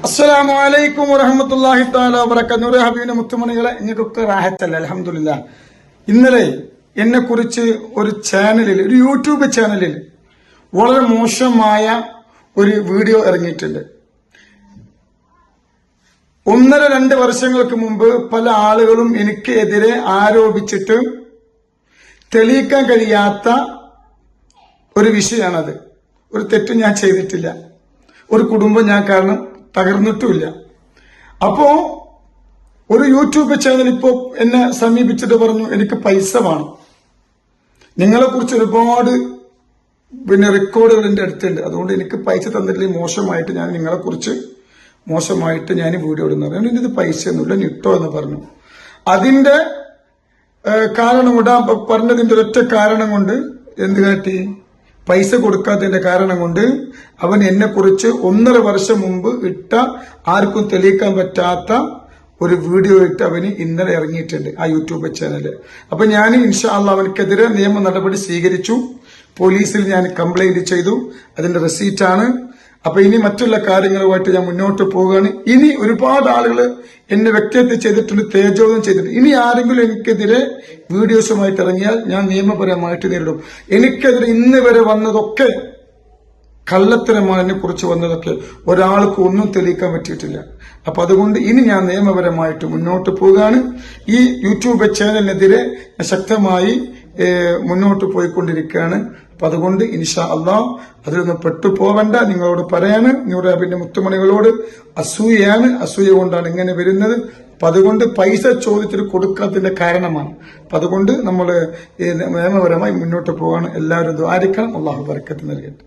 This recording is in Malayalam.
അസ്സലാമു അലൈക്കും വറഹ്മത്തുള്ളാഹി തആല വബറകാതുഹു. നൂറെ ഹബീബിന്റെ മുത്തുമണികളെ, നിങ്ങൾക്കൊക്കെ റാഹത്തല്ലേ? അൽഹംദുലില്ലാ. ഇന്നലെ എന്നെ കുറിച്ച് ഒരു ചാനലിൽ, ഒരു യൂട്യൂബ് ചാനലിൽ വളരെ മോശമായ ഒരു വീഡിയോ ഇറങ്ങിയിട്ടുണ്ട്. 1-2 വർഷങ്ങൾക്ക് മുമ്പ് പല ആളുകളും എനിക്ക് എതിരെ ആരോപിച്ചിട്ട് തെളിയിക്കാൻ കഴിയാത്ത ഒരു വിഷയമാണത്. ഒരു തെറ്റും ഞാൻ ചെയ്തിട്ടില്ല, ഒരു കുടുംബം ഞാൻ കാരണം തകർന്നിട്ടുമില്ല. അപ്പോ ഒരു യൂട്യൂബ് ചാനൽ ഇപ്പോ എന്നെ സമീപിച്ചിട്ട് പറഞ്ഞു, എനിക്ക് പൈസ വേണം, നിങ്ങളെ കുറിച്ച് ഒരുപാട് റെക്കോർഡുകൾ എന്റെ അടുത്തുണ്ട്, അതുകൊണ്ട് എനിക്ക് പൈസ തന്നിട്ടില്ലെങ്കിൽ മോശമായിട്ട് ഞാൻ നിങ്ങളെ കുറിച്ച് മോശമായിട്ട് ഞാൻ വീഡിയോ ഇടുന്നത്, അതുകൊണ്ട് ഇത് പൈസയൊന്നുമില്ല, നിട്ടോ എന്ന് പറഞ്ഞു. അതിന്റെ കാരണം ഇടാൻ പറഞ്ഞതിന്റെ ഒറ്റ കാരണം കൊണ്ട് എന്ത് കാട്ടി, പൈസ കൊടുക്കാത്തതിന്റെ കാരണം കൊണ്ട് അവൻ എന്നെ കുറിച്ച് 1.5 വർഷം മുമ്പ് ഇട്ട ആർക്കും തെളിയിക്കാൻ പറ്റാത്ത ഒരു വീഡിയോ ഇട്ട് അവന് ഇന്നലെ ഇറങ്ങിയിട്ടുണ്ട് ആ യൂട്യൂബ് ചാനല്. അപ്പൊ ഞാൻ ഇൻഷാ അല്ലാഹ് അവനക്കെതിരെ നിയമ നടപടി സ്വീകരിച്ചു. പോലീസിൽ ഞാൻ കംപ്ലൈന്റ് ചെയ്തു, അതിന്റെ റെസീറ്റാണ്. അപ്പൊ ഇനി മറ്റുള്ള കാര്യങ്ങളുമായിട്ട് ഞാൻ മുന്നോട്ട് പോവുകയാണ്. ഇനി ഒരുപാട് ആളുകൾ എന്നെ വ്യക്തിഹത്യ ചെയ്തിട്ടുണ്ട്, തേജോധം ചെയ്തിട്ടുണ്ട്. ഇനി ആരെങ്കിലും എനിക്കെതിരെ വീഡിയോസുമായിട്ട് ഇറങ്ങിയാൽ ഞാൻ നിയമപരമായിട്ട് നേരിടും. എനിക്കെതിരെ ഇന്ന് വരെ വന്നതൊക്കെ കള്ളത്തരമാണ്. എന്നെ കുറിച്ച് വന്നതൊക്കെ ഒരാൾക്ക് ഒന്നും തെളിയിക്കാൻ പറ്റിയിട്ടില്ല. അപ്പൊ അതുകൊണ്ട് ഇനി ഞാൻ നിയമപരമായിട്ട് മുന്നോട്ട് പോവുകയാണ്. ഈ യൂട്യൂബ് ചാനലിനെതിരെ ശക്തമായി മുന്നോട്ട് പോയിക്കൊണ്ടിരിക്കുകയാണ്. അപ്പൊ അതുകൊണ്ട് ഇൻഷാ അല്ലാഹ് അതിലൊന്നും പെട്ടുപോവണ്ട. നിങ്ങളോട് പറയാണ്, നൂറെ ഹബീബിന്റെ മുത്തുമണികളോട് അസൂയയാണ്, അസൂയ കൊണ്ടാണ് ഇങ്ങനെ വരുന്നത്. അപ്പൊ അതുകൊണ്ട് പൈസ ചോദിച്ചിട്ട് കൊടുക്കാത്തതിന്റെ കാരണമാണ്. അപ്പൊ അതുകൊണ്ട് നമ്മൾ നിയമപരമായി മുന്നോട്ട് പോവാണ്. എല്ലാവരും ദ്വാരിക്കണം. അല്ലാഹു ബർക്കത്ത് നൽകട്ടെ.